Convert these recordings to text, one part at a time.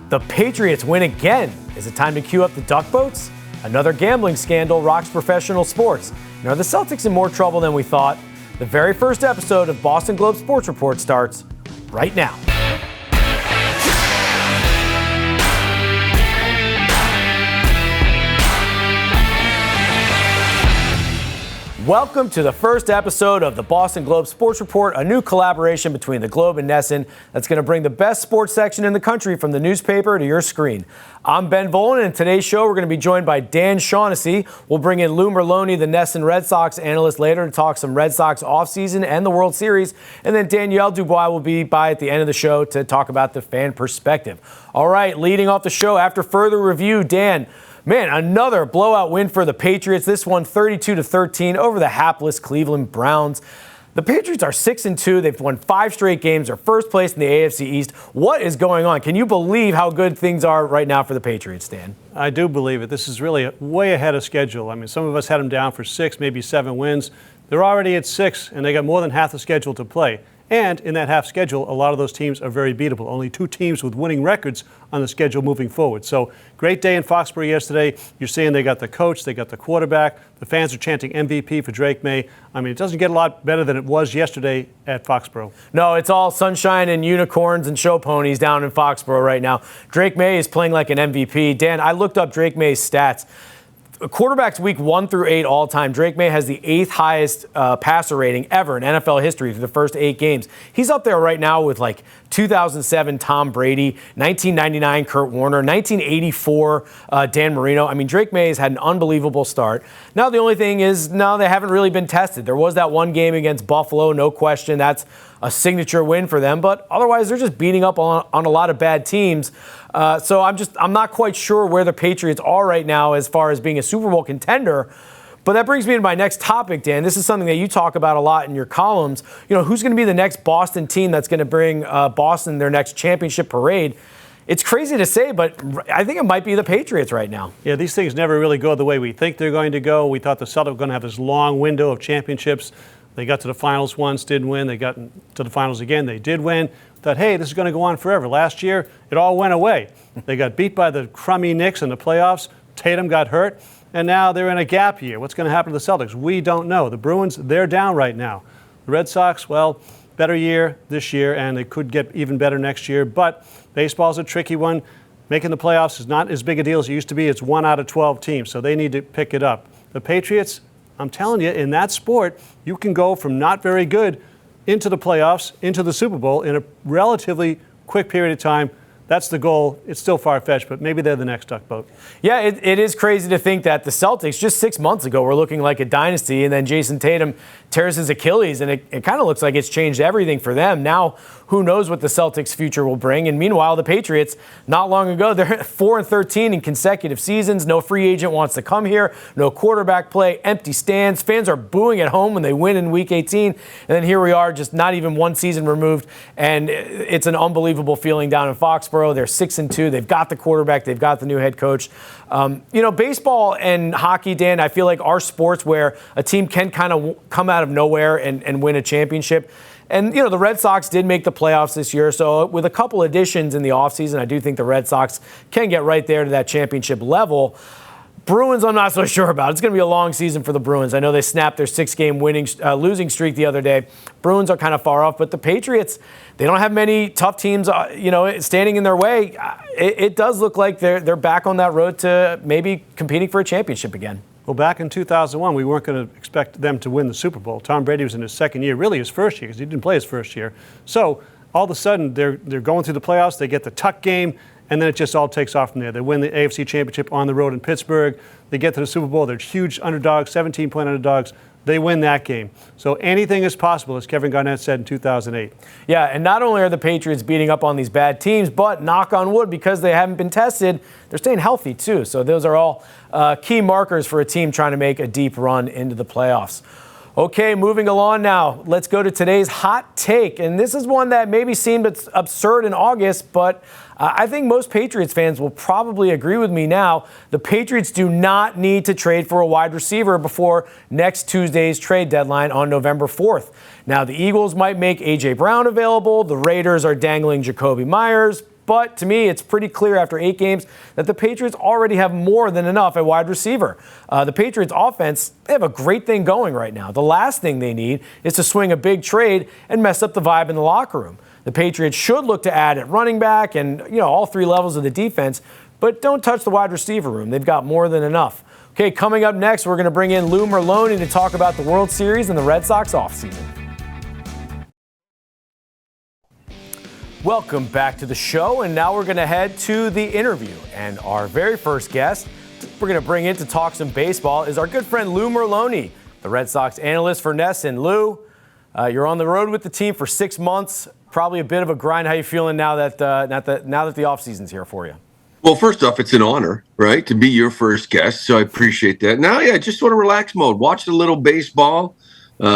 The Patriots win again. Is it time to cue up the duck boats? Another gambling scandal rocks professional sports. And are the Celtics in more trouble than we thought? The very first episode of Boston Globe Sports Report starts right now. Welcome to the first episode of the Boston Globe Sports Report, a new collaboration between the Globe and Nesson that's going to bring the best sports section in the country from the newspaper to your screen. I'm Ben Volin, and in today's show we're going to be joined by Dan Shaughnessy. We'll bring in Lou Merloni, the Nesson Red Sox analyst, later to talk some Red Sox offseason and the World Series. And then Danielle Dubois will be by at the end of the show to talk about the fan perspective. All right, leading off the show after further review, Dan. Man, another blowout win for the Patriots. This one 32-13 over the hapless Cleveland Browns. The Patriots are 6-2. They've won 5 straight games. They're first place in the AFC East. What is going on? Can you believe how good things are right now for the Patriots, Dan? I do believe it. This is really way ahead of schedule. I mean, some of us had them down for 6, maybe 7 wins. They're already at 6, and they got more than half the schedule to play. And in that half schedule, a lot of those teams are very beatable. Only 2 teams with winning records on the schedule moving forward. So great day in Foxborough yesterday. You're seeing they got the coach, they got the quarterback. The fans are chanting MVP for Drake May. I mean, it doesn't get a lot better than it was yesterday at Foxborough. No, it's all sunshine and unicorns and show ponies down in Foxborough right now. Drake May is playing like an MVP. Dan, I looked up Drake May's stats. Quarterbacks week 1 through 8 all time. Drake May has the 8th highest passer rating ever in NFL history for the first 8 games. He's up there right now with like 2007 Tom Brady, 1999 Kurt Warner, 1984 Dan Marino. I mean, Drake May has had an unbelievable start. Now the only thing is, no, they haven't really been tested. There was that one game against Buffalo, no question. That's a signature win for them, but otherwise they're just beating up on a lot of bad teams. So I'm not quite sure where the Patriots are right now as far as being a Super Bowl contender. But that brings me to my next topic, Dan. This is something that you talk about a lot in your columns. You know, who's going to be the next Boston team that's going to bring Boston their next championship parade? It's crazy to say, but I think it might be the Patriots right now. Yeah, these things never really go the way we think they're going to go. We thought the Celtics were going to have this long window of championships. They got to the finals once, didn't win. They got to the finals again, they did win. Thought, hey, this is going to go on forever. Last year, it all went away. They got beat by the crummy Knicks in the playoffs. Tatum got hurt, and now they're in a gap year. What's going to happen to the Celtics? We don't know. The Bruins, they're down right now. The Red Sox, well, better year this year, and they could get even better next year. But baseball's a tricky one. Making the playoffs is not as big a deal as it used to be. It's 1 out of 12 teams, so they need to pick it up. The Patriots, I'm telling you, in that sport, you can go from not very good into the playoffs, into the Super Bowl in a relatively quick period of time. That's the goal. It's still far-fetched, but maybe they're the next duck boat. Yeah, it is crazy to think that the Celtics, just 6 months ago, were looking like a dynasty, and then Jason Tatum tears his Achilles, and it kind of looks like it's changed everything for them. Now, who knows what the Celtics' future will bring? And meanwhile, the Patriots, not long ago, they're 4-13 in consecutive seasons. No free agent wants to come here. No quarterback play. Empty stands. Fans are booing at home when they win in Week 18. And then here we are, just not even one season removed, and it's an unbelievable feeling down in Foxborough. They're 6-2. They've got the quarterback. They've got the new head coach. Baseball and hockey, Dan, I feel like are sports where a team can kind of come out of nowhere and win a championship. And, the Red Sox did make the playoffs this year. So with a couple additions in the offseason, I do think the Red Sox can get right there to that championship level. Bruins, I'm not so sure about. It's going to be a long season for the Bruins. I know they snapped their 6-game losing streak the other day. Bruins are kind of far off, but the Patriots, they don't have many tough teams, standing in their way. It does look like they're back on that road to maybe competing for a championship again. Well, back in 2001, we weren't going to expect them to win the Super Bowl. Tom Brady was in his second year, really his first year, because he didn't play his first year. So all of a sudden, they're going through the playoffs. They get the tuck game, and then it just all takes off from there. They win the AFC Championship on the road in Pittsburgh. They get to the Super Bowl. They're huge underdogs, 17-point underdogs. They win that game. So anything is possible, as Kevin Garnett said in 2008. Yeah, and not only are the Patriots beating up on these bad teams, but knock on wood, because they haven't been tested, they're staying healthy too. So those are all key markers for a team trying to make a deep run into the playoffs. Okay, moving along now. Let's go to today's hot take. And this is one that maybe seemed absurd in August, but I think most Patriots fans will probably agree with me now. The Patriots do not need to trade for a wide receiver before next Tuesday's trade deadline on November 4th. Now, the Eagles might make A.J. Brown available. The Raiders are dangling Jacoby Myers. but to me, it's pretty clear after 8 games that the Patriots already have more than enough at wide receiver. The Patriots offense, they have a great thing going right now. The last thing they need is to swing a big trade and mess up the vibe in the locker room. The Patriots should look to add at running back and, all 3 levels of the defense, but don't touch the wide receiver room. They've got more than enough. Okay, coming up next, we're going to bring in Lou Merloni to talk about the World Series and the Red Sox offseason. Welcome back to the show, and now we're going to head to the interview. And our very first guest we're going to bring in to talk some baseball is our good friend Lou Merloni, the Red Sox analyst for NESN. Lou, you're on the road with the team for 6 months. Probably a bit of a grind. How you feeling now that the offseason's here for you? Well, first off, it's an honor, right, to be your first guest, so I appreciate that. Now, just sort of relax mode. Watch a little baseball,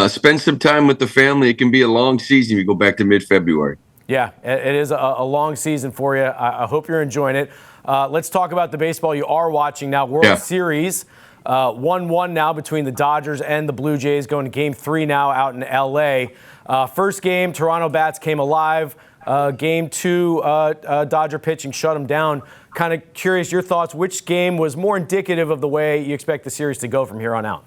spend some time with the family. It can be a long season if you go back to mid-February. Yeah, it is a long season for you. I hope you're enjoying it. Let's talk about the baseball you are watching now. World Series, 1-1 now between the Dodgers and the Blue Jays, going to Game 3 now out in L.A. First game, Toronto bats came alive. Game 2, Dodger pitching shut them down. Kind of curious your thoughts. Which game was more indicative of the way you expect the series to go from here on out?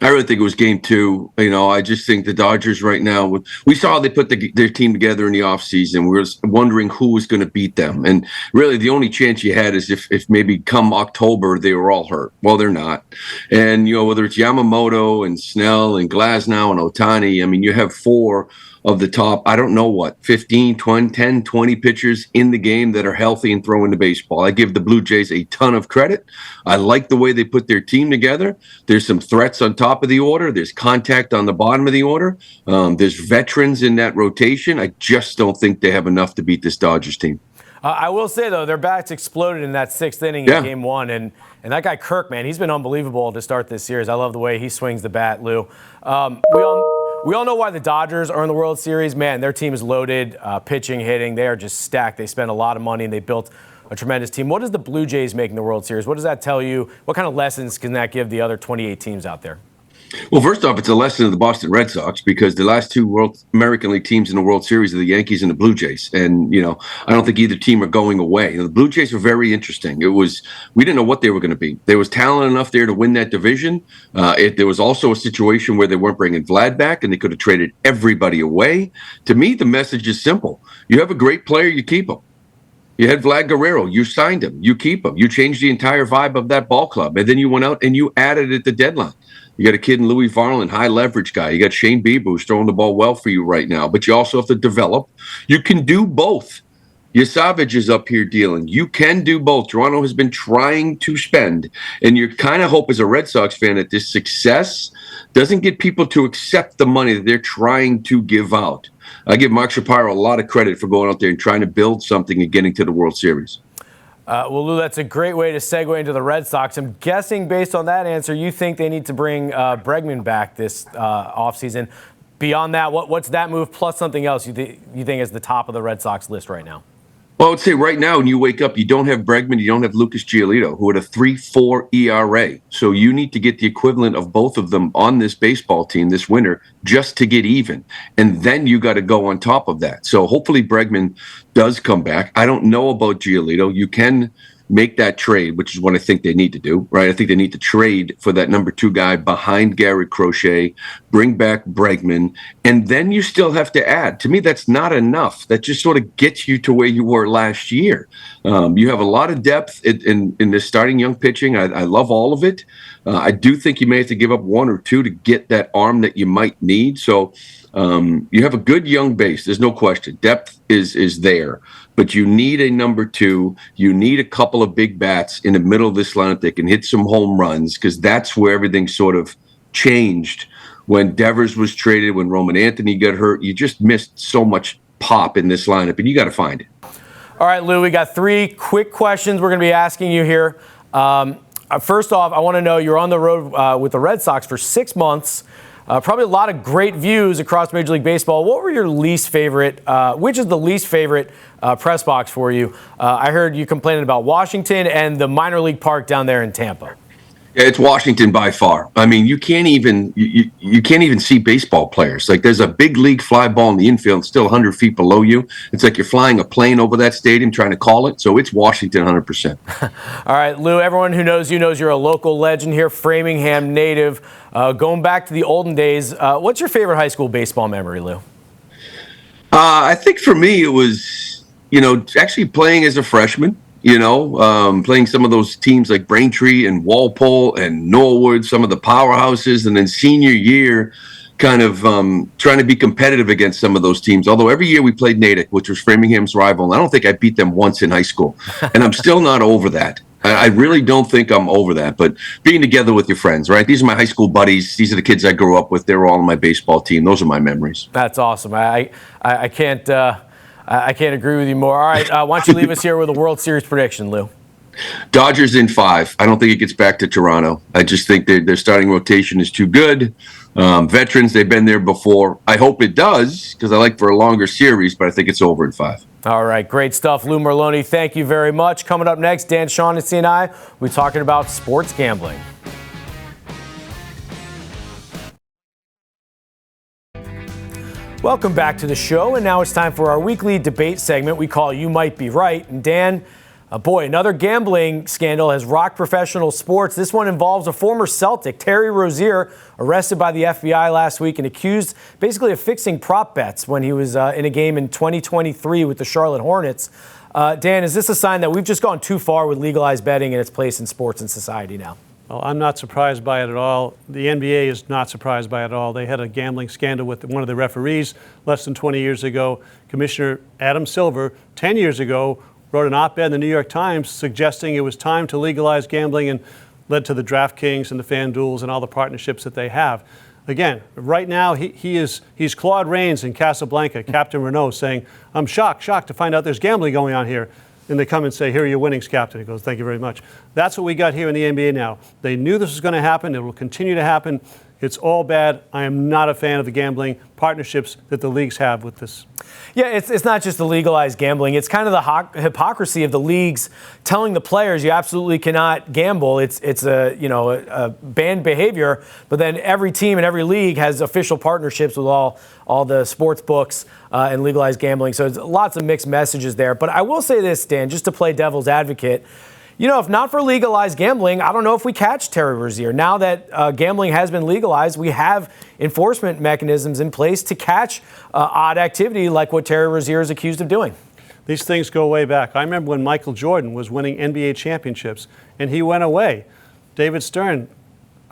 I really think it was Game 2. I just think the Dodgers right now, we saw they put their team together in the offseason. We were wondering who was going to beat them. And really the only chance you had is if maybe come October they were all hurt. Well, they're not. And, whether it's Yamamoto and Snell and Glasnow and Ohtani, you have 4 of the top, 15, 20, 10, 20 pitchers in the game that are healthy and throwing the baseball. I give the Blue Jays a ton of credit. I like the way they put their team together. There's some threats on top of the order. There's contact on the bottom of the order. There's veterans in that rotation. I just don't think they have enough to beat this Dodgers team. I will say, though, their bats exploded in that 6th inning in Game 1. And that guy Kirk, man, he's been unbelievable to start this series. I love the way he swings the bat, Lou. We all know why the Dodgers are in the World Series. Man, their team is loaded, pitching, hitting. They are just stacked. They spent a lot of money, and they built a tremendous team. What does the Blue Jays make in the World Series? What does that tell you? What kind of lessons can that give the other 28 teams out there? Well, first off, it's a lesson of the Boston Red Sox because the last 2 American League teams in the World Series are the Yankees and the Blue Jays. And, I don't think either team are going away. The Blue Jays were very interesting. We didn't know what they were going to be. There was talent enough there to win that division. There was also a situation where they weren't bringing Vlad back and they could have traded everybody away. To me, the message is simple. You have a great player, you keep him. You had Vlad Guerrero. You signed him. You keep him. You changed the entire vibe of that ball club. And then you went out and you added at the deadline. You got a kid in Louis Varland, high leverage guy. You got Shane Bieber, who's throwing the ball well for you right now. But you also have to develop. You can do both. Your Savage is up here dealing. You can do both. Toronto has been trying to spend. And you kind of hope as a Red Sox fan that this success doesn't get people to accept the money that they're trying to give out. I give Mark Shapiro a lot of credit for going out there and trying to build something and getting to the World Series. Well, Lou, that's a great way to segue into the Red Sox. I'm guessing based on that answer, you think they need to bring Bregman back this offseason. Beyond that, what's that move plus something else you think is the top of the Red Sox list right now? Well, I would say right now when you wake up, you don't have Bregman, you don't have Lucas Giolito, who had a 3.4 ERA. So you need to get the equivalent of both of them on this baseball team this winter just to get even. And then you got to go on top of that. So hopefully Bregman does come back. I don't know about Giolito. You can make that trade, which is what I think they need to do, right? I think they need to trade for that number 2 guy behind Garrett Crochet, bring back Bregman, and then you still have to add. To me, that's not enough. That just sort of gets you to where you were last year. You have a lot of depth in this starting young pitching. I love all of it. I do think you may have to give up 1 or 2 to get that arm that you might need. So you have a good young base. There's no question. Depth is there. But you need a number 2. You need a couple of big bats in the middle of this lineup that can hit some home runs because that's where everything sort of changed when Devers was traded, when Roman Anthony got hurt. You just missed so much pop in this lineup, and you got to find it. All right, Lou, we got 3 quick questions we're going to be asking you here. First off, I want to know you're on the road with the Red Sox for 6 months. Probably a lot of great views across Major League Baseball. What were your least favorite? Which is the least favorite press box for you? I heard you complaining about Washington and the minor league park down there in Tampa. Yeah, it's Washington by far. I mean, you can't even you can't even see baseball players. Like there's a big league fly ball in the infield, still 100 feet below you. It's like you're flying a plane over that stadium trying to call it. So it's Washington 100%. All right, Lou, everyone who knows you knows you're a local legend here, Framingham native. Going back to the olden days, what's your favorite high school baseball memory, Lou? I think for me, it was, actually playing as a freshman, playing some of those teams like Braintree and Walpole and Norwood, some of the powerhouses, and then senior year, kind of trying to be competitive against some of those teams. Although every year we played Natick, which was Framingham's rival, and I don't think I beat them once in high school. And I'm still not over that. I really don't think I'm over that. But being together with your friends, right? These are my high school buddies. These are the kids I grew up with. They were all on my baseball team. Those are my memories. That's awesome. I can't agree with you more. All right, why don't you leave us here with a World Series prediction, Lou? Dodgers in 5. I don't think it gets back to Toronto. I just think their starting rotation is too good. Veterans, they've been there before. I hope it does because I like for a longer series, but I think it's over in 5. All right, great stuff. Lou Merloni, thank you very much. Coming up next, Dan Shaughnessy and I, we're talking about sports gambling. Welcome back to the show, and now it's time for our weekly debate segment we call You Might Be Right. And Dan, boy, another gambling scandal has rocked professional sports. This one involves a former Celtic, Terry Rozier, arrested by the FBI last week and accused basically of fixing prop bets when he was in a game in 2023 with the Charlotte Hornets. Dan, is this a sign that we've just gone too far with legalized betting and its place in sports and society now? Well, I'm not surprised by it at all. The NBA is not surprised by it at all. They had a gambling scandal with one of the referees less than 20 years ago. Commissioner Adam Silver, 10 years ago, wrote an op-ed in the New York Times suggesting it was time to legalize gambling and led to the DraftKings and the FanDuels and all the partnerships that they have. Again, right now he's Claude Rains in Casablanca, Captain Renault, saying, I'm shocked to find out there's gambling going on here. And they come and say, here are your winnings, Captain. He goes, thank you very much. That's what we got here in the NBA now. They knew this was going to happen. It will continue to happen. It's all bad. I am not a fan of the gambling partnerships that the leagues have with this. Yeah, it's not just the legalized gambling. It's kind of the hypocrisy of the leagues telling the players you absolutely cannot gamble. It's a banned behavior, but then every team and every league has official partnerships with all the sports books and legalized gambling. So there's lots of mixed messages there. But I will say this, Dan, just to play devil's advocate. If not for legalized gambling, I don't know if we catch Terry Rozier. Now that gambling has been legalized, we have enforcement mechanisms in place to catch odd activity like what Terry Rozier is accused of doing. These things go way back. I remember when Michael Jordan was winning NBA championships and he went away. David Stern,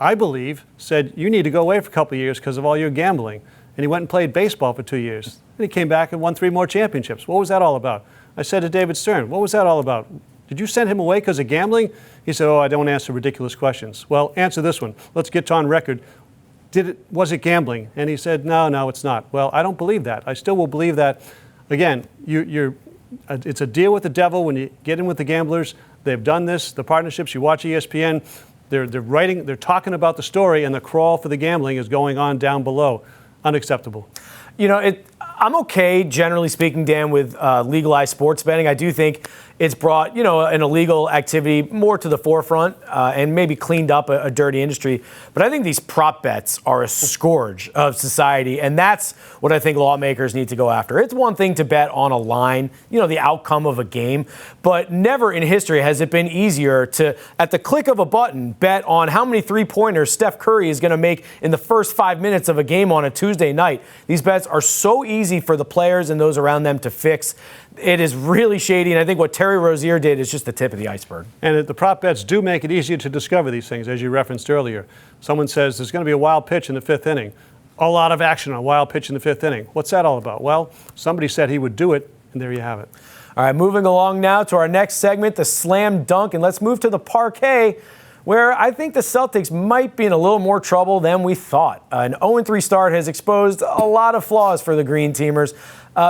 I believe, said, you need to go away for a couple of years because of all your gambling. And he went and played baseball for 2 years. And he came back and won 3 more championships. What was that all about? I said to David Stern, what was that all about? Did you send him away because of gambling? He said, I don't answer ridiculous questions. Well, answer this one. Let's get on record. Was it gambling? And he said, no, it's not. Well, I don't believe that. I still will believe that. Again, it's a deal with the devil when you get in with the gamblers. They've done this, the partnerships. You watch ESPN, they're talking about the story, and the crawl for the gambling is going on down below. Unacceptable. I'm okay, generally speaking, Dan, with legalized sports betting. I do think it's brought, an illegal activity more to the forefront and maybe cleaned up a dirty industry. But I think these prop bets are a scourge of society, and that's what I think lawmakers need to go after. It's one thing to bet on a line, the outcome of a game, but never in history has it been easier to, at the click of a button, bet on how many three-pointers Steph Curry is going to make in the first 5 minutes of a game on a Tuesday night. These bets are so easy for the players and those around them to fix. It is really shady, and I think what Terry Rozier did is just the tip of the iceberg. And the prop bets do make it easier to discover these things, as you referenced earlier. Someone says there's going to be a wild pitch in the 5th inning. A lot of action on a wild pitch in the 5th inning. What's that all about? Well, somebody said he would do it, and there you have it. All right, moving along now to our next segment, the slam dunk, and let's move to the parquet, where I think the Celtics might be in a little more trouble than we thought. An 0-3 start has exposed a lot of flaws for the Green Teamers.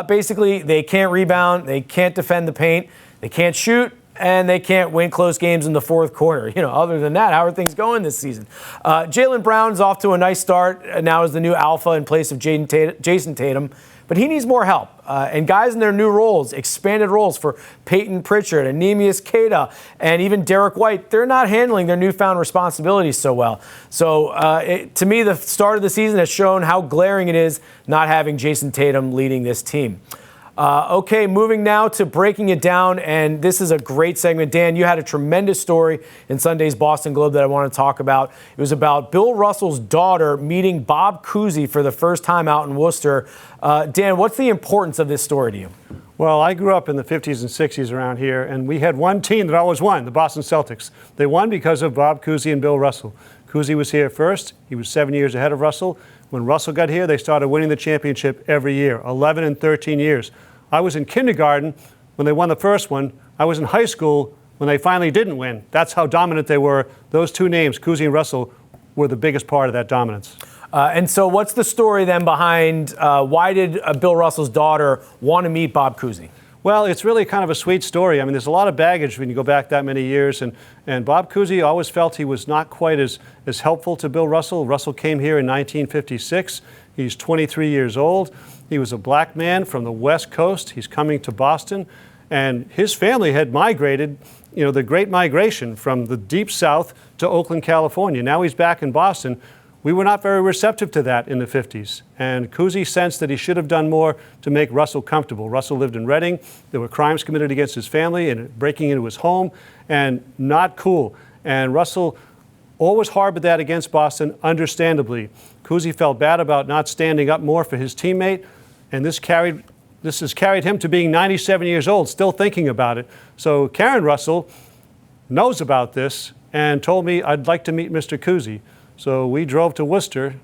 Basically, they can't rebound, they can't defend the paint, they can't shoot, and they can't win close games in the fourth quarter. Other than that, how are things going this season? Jaylen Brown's off to a nice start now as the new alpha in place of Jason Tatum. but he needs more help. And guys in their new roles, expanded roles for Peyton Pritchard, Anemias Queta, and even Derek White, they're not handling their newfound responsibilities so well. So to me, the start of the season has shown how glaring it is not having Jason Tatum leading this team. Okay, moving now to breaking it down, and this is a great segment. Dan, you had a tremendous story in Sunday's Boston Globe that I want to talk about. It was about Bill Russell's daughter meeting Bob Cousy for the first time out in Worcester. Dan, what's the importance of this story to you? Well, I grew up in the 50s and 60s around here, and we had one team that always won, the Boston Celtics. They won because of Bob Cousy and Bill Russell. Cousy was here first. He was 7 years ahead of Russell. When Russell got here, they started winning the championship every year, 11 and 13 years. I was in kindergarten when they won the first one. I was in high school when they finally didn't win. That's how dominant they were. Those two names, Cousy and Russell, were the biggest part of that dominance. And so what's the story then behind why did Bill Russell's daughter want to meet Bob Cousy? Well, it's really kind of a sweet story. I mean, there's a lot of baggage when you go back that many years. And Bob Cousy always felt he was not quite as helpful to Bill Russell. Russell came here in 1956. He's 23 years old. He was a black man from the West Coast. He's coming to Boston. And his family had migrated, the Great Migration from the Deep South to Oakland, California. Now he's back in Boston. We were not very receptive to that in the 50s. And Cousy sensed that he should have done more to make Russell comfortable. Russell lived in Reading. There were crimes committed against his family and breaking into his home, and not cool. And Russell always harbored that against Boston, understandably. Cousy felt bad about not standing up more for his teammate, and this has carried him to being 97 years old, still thinking about it. So Karen Russell knows about this and told me I'd like to meet Mr. Cousy. So we drove to Worcester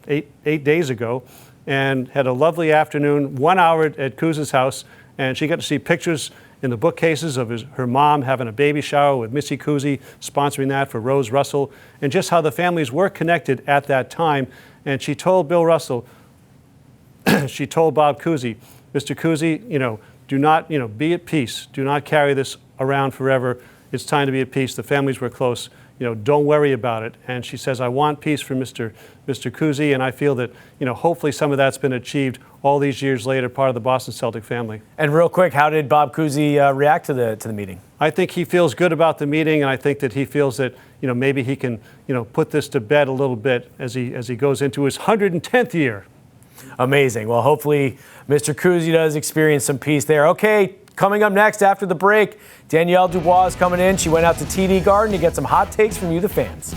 eight days ago and had a lovely afternoon, 1 hour at Cousy's house, and she got to see pictures in the bookcases of her mom having a baby shower with Missy Cousy, sponsoring that for Rose Russell, and just how the families were connected at that time. And she told Bill Russell, she told Bob Cousy, Mr. Cousy, do not, be at peace. Do not carry this around forever. It's time to be at peace. The families were close. Don't worry about it. And she says, I want peace for Mr. Cousy, and I feel that, hopefully some of that's been achieved all these years later, part of the Boston Celtic family. And real quick, how did Bob Cousy react to the meeting? I think he feels good about the meeting, and I think that he feels that, maybe he can, put this to bed a little bit as he goes into his 110th year. Amazing. Well, hopefully Mr. Cousy does experience some peace there. Okay, coming up next after the break, Danielle Dubois is coming in. She went out to TD Garden to get some hot takes from you, the fans.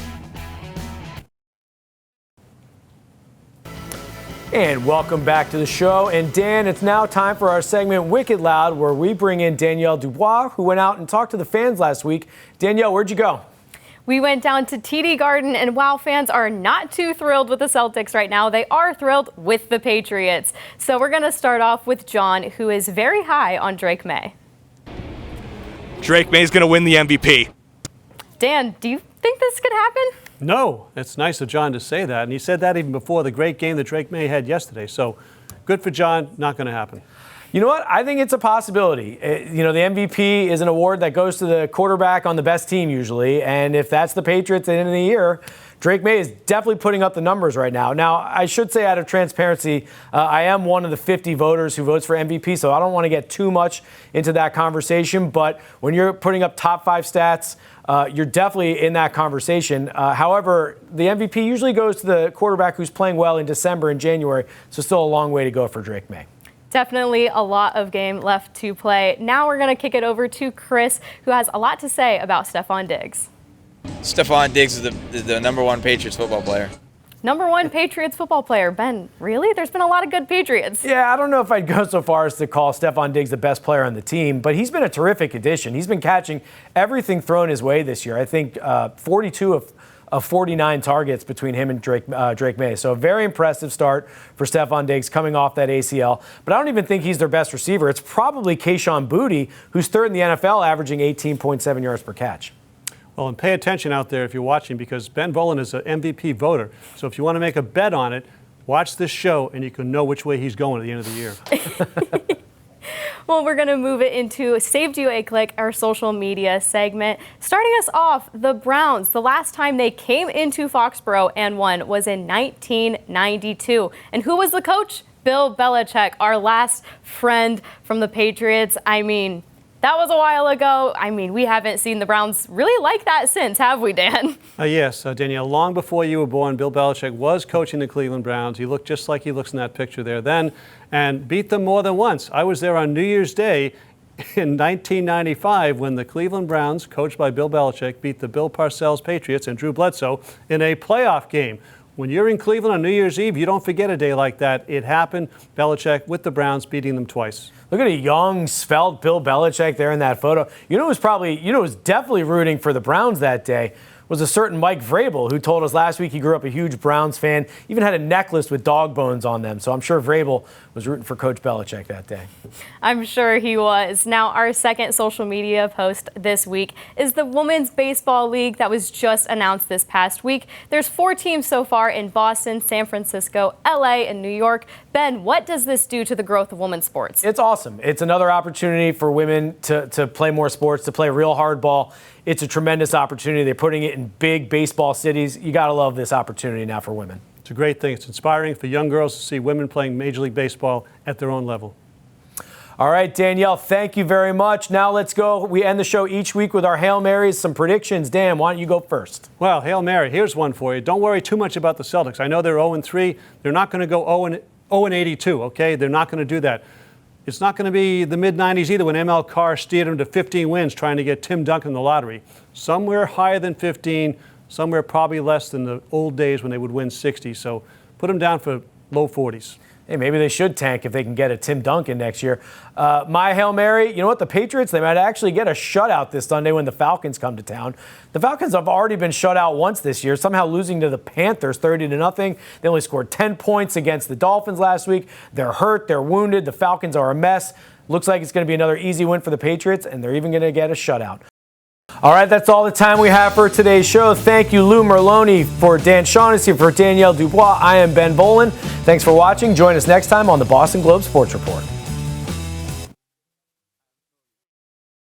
And welcome back to the show. And Dan, it's now time for our segment Wicked Loud, where we bring in Danielle Dubois, who went out and talked to the fans last week. Danielle, where'd you go? We went down to TD Garden, and while fans are not too thrilled with the Celtics right now, they are thrilled with the Patriots. So we're going to start off with John, who is very high on Drake May. Drake May's going to win the MVP. Dan, do you think this could happen? No, it's nice of John to say that. And he said that even before the great game that Drake May had yesterday. So good for John, not going to happen. You know what? I think it's a possibility. The MVP is an award that goes to the quarterback on the best team usually. And if that's the Patriots at the end of the year, Drake May is definitely putting up the numbers right now. Now, I should say out of transparency, I am one of the 50 voters who votes for MVP, so I don't want to get too much into that conversation. But when you're putting up top 5 stats, you're definitely in that conversation. However, the MVP usually goes to the quarterback who's playing well in December and January, so still a long way to go for Drake May. Definitely a lot of game left to play. Now we're going to kick it over to Chris, who has a lot to say about Stephon Diggs. Stephon Diggs is the number one Patriots football player. Number one Patriots football player. Ben, really? There's been a lot of good Patriots. Yeah, I don't know if I'd go so far as to call Stephon Diggs the best player on the team, but he's been a terrific addition. He's been catching everything thrown his way this year. I think 42 of 49 targets between him and Drake May. So a very impressive start for Stephon Diggs coming off that ACL. But I don't even think he's their best receiver. It's probably Kayshon Boutte, who's third in the NFL, averaging 18.7 yards per catch. Well, and pay attention out there if you're watching, because Ben Volin is an MVP voter. So if you want to make a bet on it, watch this show and you can know which way he's going at the end of the year. Well, we're going to move it into Saved You a Click, our social media segment. Starting us off, the Browns. The last time they came into Foxborough and won was in 1992. And who was the coach? Bill Belichick, our last friend from the Patriots. I mean, that was a while ago. I mean, we haven't seen the Browns really like that since, have we, Dan? Yes, Danielle, long before you were born, Bill Belichick was coaching the Cleveland Browns. He looked just like he looks in that picture there then and beat them more than once. I was there on New Year's Day in 1995 when the Cleveland Browns, coached by Bill Belichick, beat the Bill Parcells Patriots and Drew Bledsoe in a playoff game. When you're in Cleveland on New Year's Eve, you don't forget a day like that. It happened. Belichick with the Browns beating them twice. Look at a young, svelte Bill Belichick there in that photo. You know who's definitely rooting for the Browns that day was a certain Mike Vrabel, who told us last week he grew up a huge Browns fan, even had a necklace with dog bones on them. So I'm sure Vrabel was rooting for Coach Belichick that day. I'm sure he was. Now, our second social media post this week is the Women's Baseball League that was just announced this past week. There's 4 teams so far in Boston, San Francisco, LA, and New York. Ben, what does this do to the growth of women's sports? It's awesome. It's another opportunity for women to play more sports, to play real hardball. It's a tremendous opportunity. They're putting it in big baseball cities. You got to love this opportunity now for women. It's a great thing. It's inspiring for young girls to see women playing Major League Baseball at their own level. All right, Danielle, thank you very much. Now let's go. We end the show each week with our Hail Marys, some predictions. Dan, why don't you go first? Well, Hail Mary, here's one for you. Don't worry too much about the Celtics. I know they're 0-3. They're not going to go 0-82, okay? They're not going to do that. It's not going to be the mid-90s either when ML Carr steered them to 15 wins trying to get Tim Duncan in the lottery. Somewhere higher than 15, somewhere probably less than the old days when they would win 60. So put them down for low 40s. Hey, maybe they should tank if they can get a Tim Duncan next year. My Hail Mary, you know what? The Patriots, they might actually get a shutout this Sunday when the Falcons come to town. The Falcons have already been shut out once this year, somehow losing to the Panthers 30-0. They only scored 10 points against the Dolphins last week. They're hurt. They're wounded. The Falcons are a mess. Looks like it's going to be another easy win for the Patriots, and they're even going to get a shutout. All right, that's all the time we have for today's show. Thank you, Lou Merloni, for Dan Shaughnessy, for Danielle Dubois. I am Ben Volin. Thanks for watching. Join us next time on the Boston Globe Sports Report.